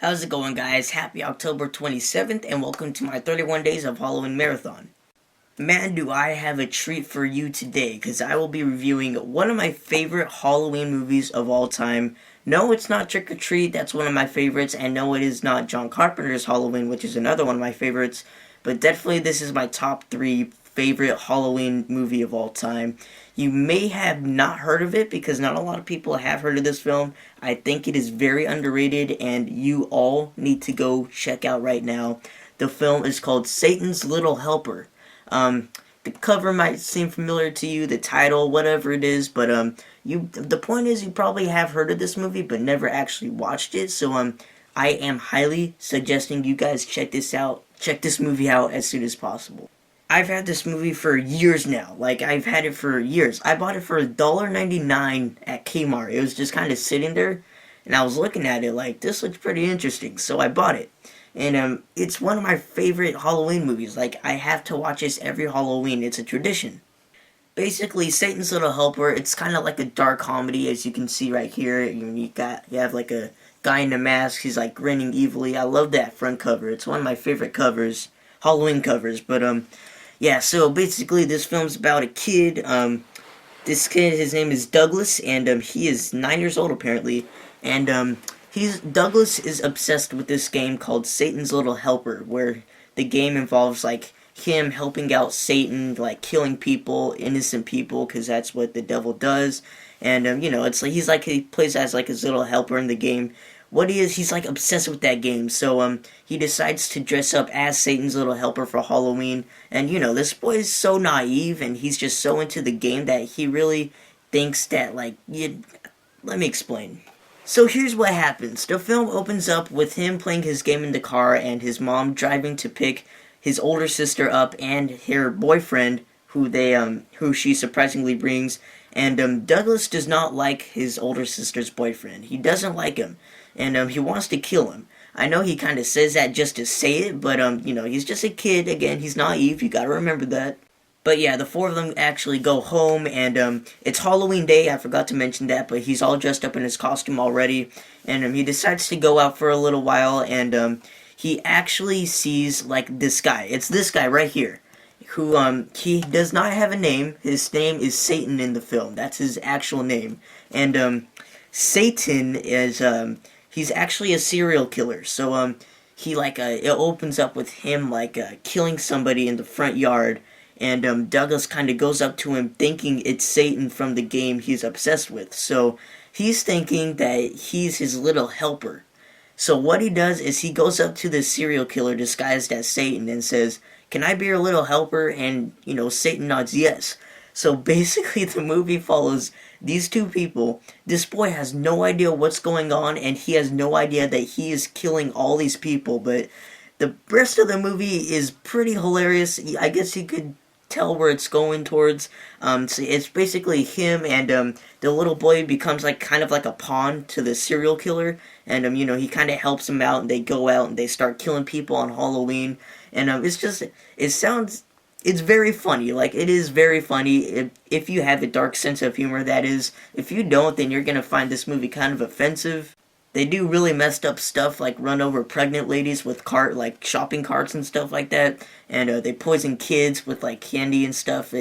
How's it going, guys? Happy October 27th, and welcome to my 31 Days of Halloween Marathon. Man, do I have a treat for you today, because I will be reviewing one of my favorite Halloween movies of all time. No, it's not Trick or Treat, that's one of my favorites, and no, it is not John Carpenter's Halloween, which is another one of my favorites, but definitely this is my top 3 favorite Halloween movie of all time. You may have not heard of it because not a lot of people have heard of this film. I think it is very underrated and you all need to go check out right now. The film is called Satan's Little Helper. The cover might seem familiar to you, the title, whatever it is, but the point is you probably have heard of this movie but never actually watched it. So I am highly suggesting you guys check this movie out as soon as possible. I've had this movie for years now. Like, I've had it for years. I bought it for $1.99 at Kmart. It was just kind of sitting there, and I was looking at it like, this looks pretty interesting, so I bought it. And it's one of my favorite Halloween movies. Like, I have to watch this every Halloween. It's a tradition. Basically, Satan's Little Helper, it's kind of like a dark comedy, as you can see right here. You have like a guy in a mask. He's like grinning evilly. I love that front cover. It's one of my favorite covers, Halloween covers. But yeah, so basically this film's about a kid. This kid, his name is Douglas, and he is 9 years old apparently. And Douglas is obsessed with this game called Satan's Little Helper, where the game involves like him helping out Satan, like killing people, innocent people, because that's what the devil does. And you know, it's like he plays as like his little helper in the game. What he is, he's like obsessed with that game, so he decides to dress up as Satan's Little Helper for Halloween, and you know, this boy is so naive, and he's just so into the game that he really thinks that, like, let me explain. So here's what happens. The film opens up with him playing his game in the car, and his mom driving to pick his older sister up, and her boyfriend, who she surprisingly brings, and Douglas does not like his older sister's boyfriend. He doesn't like him. And he wants to kill him. I know he kind of says that just to say it, but you know, he's just a kid. Again, he's naive. You gotta remember that. But yeah, the four of them actually go home, and it's Halloween Day. I forgot to mention that, but he's all dressed up in his costume already, and he decides to go out for a little while, and he actually sees like this guy. It's this guy right here, who he does not have a name. His name is Satan in the film. That's his actual name, and Satan is he's actually a serial killer. So he like it opens up with him like killing somebody in the front yard, and Douglas kind of goes up to him thinking it's Satan from the game he's obsessed with. So he's thinking that he's his little helper. So what he does is he goes up to this serial killer disguised as Satan and says, "Can I be your little helper?" And you know, Satan nods yes. So basically the movie follows these two people. This boy has no idea what's going on, and he has no idea that he is killing all these people, but the rest of the movie is pretty hilarious. I guess you could tell where it's going towards. So it's basically him, and the little boy becomes like kind of like a pawn to the serial killer, and you know, he kind of helps him out, and they go out and they start killing people on Halloween, and it's very funny. Like, it is very funny if you have a dark sense of humor, that is. If you don't, then you're gonna find this movie kind of offensive. They do really messed up stuff, like run over pregnant ladies with shopping carts and stuff like that, and they poison kids with like candy and stuff.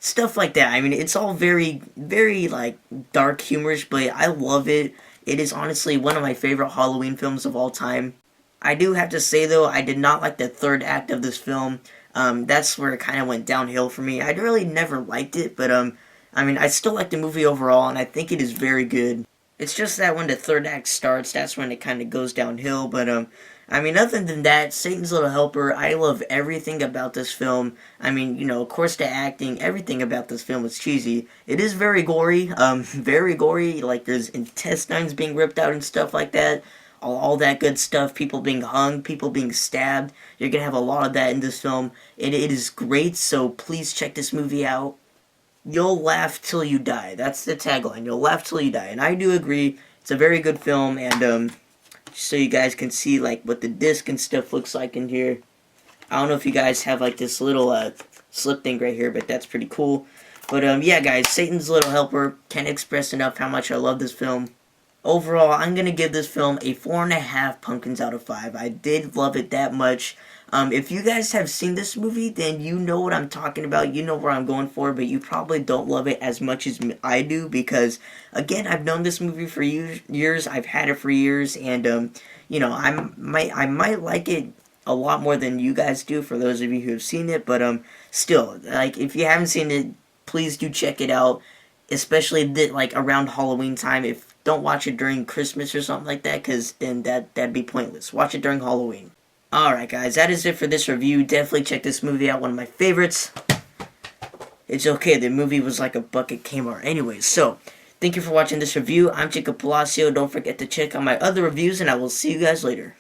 Stuff like that. I mean, it's all very, very like dark humorous, but I love it. It is honestly one of my favorite Halloween films of all time. I do have to say though, I did not like the third act of this film. That's where it kind of went downhill for me. I really never liked it, but I mean, I still like the movie overall, and I think it is very good. It's just that when the third act starts, that's when it kind of goes downhill, but I mean, other than that, Satan's Little Helper, I love everything about this film. I mean, you know, of course the acting, everything about this film is cheesy. It is very gory, like there's intestines being ripped out and stuff like that. All that good stuff, people being hung, people being stabbed. You're going to have a lot of that in this film. It is great, so please check this movie out. You'll laugh till you die. That's the tagline. You'll laugh till you die. And I do agree. It's a very good film, and so you guys can see like what the disc and stuff looks like in here. I don't know if you guys have like this little slip thing right here, but that's pretty cool. But yeah, guys, Satan's Little Helper. Can't express enough how much I love this film. Overall, I'm gonna give this film a 4.5 pumpkins out of 5. I did love it that much. If you guys have seen this movie, then you know what I'm talking about. You know where I'm going for, but you probably don't love it as much as I do because, again, I've known this movie for years. I've had it for years, and I might like it a lot more than you guys do. For those of you who have seen it, but still, like if you haven't seen it, please do check it out, especially like around Halloween time. If don't watch it during Christmas or something like that, because then that'd be pointless. Watch it during Halloween. Alright guys, that is it for this review. Definitely check this movie out, one of my favorites. It's okay, the movie was like a bucket Kmart. Anyways, so, thank you for watching this review. I'm Jacob Palacio. Don't forget to check out my other reviews, and I will see you guys later.